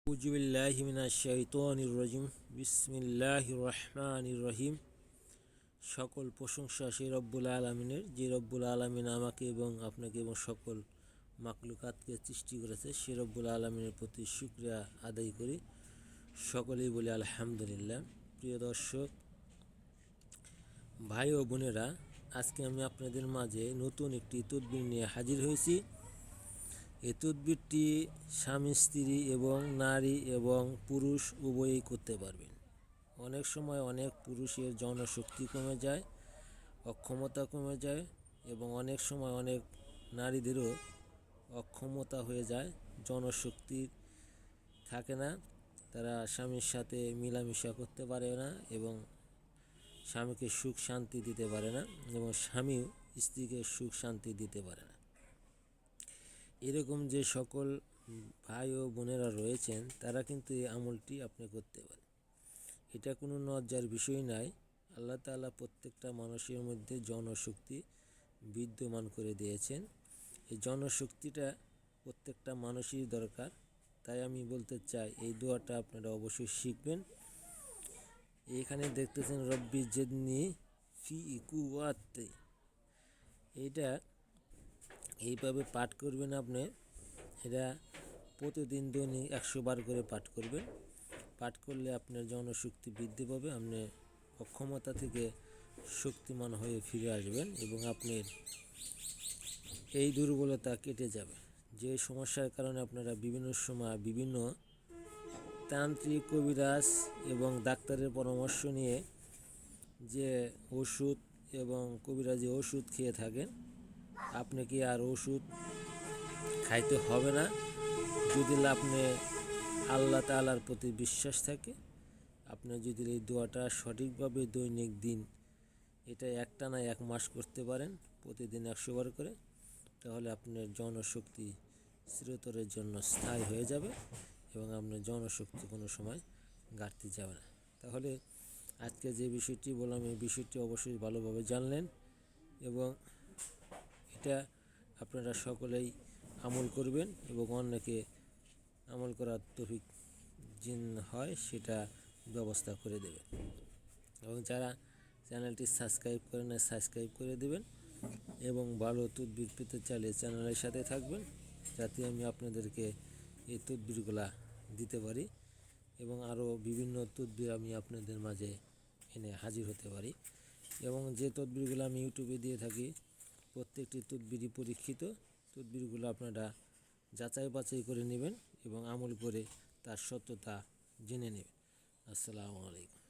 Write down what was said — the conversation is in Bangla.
আউযুবিল্লাহি মিনাশ শাইতানির রাজিম। বিসমিল্লাহির রহমানির রহিম। সকল প্রশংসা সেই রব্বুল আলামিনের, যে রব্বুল আলামিন আমাকে এবং আপনাকে এবং সকল মাখলুকাতকে সৃষ্টি করেছে। সেই রব্বুল আলামিনের প্রতি শুকরিয়া আদায় করি। সকলেই বলি আলহামদুলিল্লাহ। প্রিয় দর্শক, ভাই ও বোনেরা, আজকে আমি আপনাদের মাঝে নতুন একটি তদবির নিয়ে হাজির হয়েছি। এই তদবিরটি স্বামী স্ত্রী এবং নারী এবং পুরুষ উভয়ই করতে পারবেন। অনেক সময় অনেক পুরুষের জনশক্তি কমে যায়, অক্ষমতা কমে যায়, এবং অনেক সময় অনেক নারীদেরও অক্ষমতা হয়ে যায়, জনশক্তি থাকে না, তারা স্বামীর সাথে মিলামিশা করতে পারে না এবং স্বামীকে সুখ শান্তি দিতে পারে না, এবং স্বামীও স্ত্রীকে সুখ শান্তি দিতে পারে না। এরকম যে সকল ভাই ও বোনেরা রয়েছেন, তারা কিন্তু এই আমলটি আপনি করতে পারেন। এটা কোনো লজ্জার বিষয় নয়। আল্লাহ তাআলা প্রত্যেকটা মানুষের মধ্যে জনশক্তি বিদ্যমান করে দিয়েছেন। এই জনশক্তিটা প্রত্যেকটা মানুষেরই দরকার। তাই আমি বলতে চাই, এই দোয়াটা আপনারা অবশ্যই শিখবেন। এখানে দেখতেছেন রব্বি জিদনি ফি কুওয়াতি, এইটা এইভাবে পাঠ করবেন আপনি। এটা প্রতিদিন দৈনিক 100 বার করে পাঠ করবেন। পাঠ করলে আপনার জনশক্তি বৃদ্ধি পাবে, আপনি অক্ষমতা থেকে শক্তিমান হয়ে ফিরে আসবেন এবং আপনার এই দুর্বলতা কেটে যাবে। যে সমস্যার কারণে আপনারা বিভিন্ন সময় বিভিন্ন তান্ত্রিক, কবিরাজ এবং ডাক্তারের পরামর্শ নিয়ে যে ওষুধ এবং কবিরাজি ওষুধ খেয়ে থাকেন, আপনাকে আর ওষুধ খাইতে হবে না। যদি আপনি আল্লাহ তাআলার প্রতি বিশ্বাস থাকে, আপনি যদি এই দোয়াটা সঠিকভাবে দৈনিক দিন এটা একটানা 1 মাস করতে পারেন, প্রতিদিন 100 বার করে, তাহলে আপনার জনশক্তি চিরতরের জন্য স্থায়ী হয়ে যাবে এবং আপনার জনশক্তি কোনো সময় ঘাটতি যাবে না। তাহলে আজকে যে বিষয়টি বললাম, এই বিষয়টি অবশ্যই ভালোভাবে জানলেন এবং এটা আপনারা সকলেই আমল করবেন এবং অন্যকে আমল করার তৌফিক জিন হয় সেটা ব্যবস্থা করে দেবেন। এবং যারা চ্যানেলটি সাবস্ক্রাইব করেন না, সাবস্ক্রাইব করে দেবেন এবং ভালো তদবির পেতে চাইলে চ্যানেলের সাথে থাকবেন, যাতে আমি আপনাদেরকে এই তদবিরগুলা দিতে পারি এবং আরও বিভিন্ন তদবির আমি আপনাদের মাঝে এনে হাজির হতে পারি। এবং যে তদবিরগুলো আমি ইউটিউবে দিয়ে থাকি, প্রত্যেকটি তদবিরই পরীক্ষিত। তদবিরগুলো আপনারা যাচাই বাছাই করে নেবেন এবং আমল করে তার সত্যতা জেনে নেবেন। আসসালামু আলাইকুম।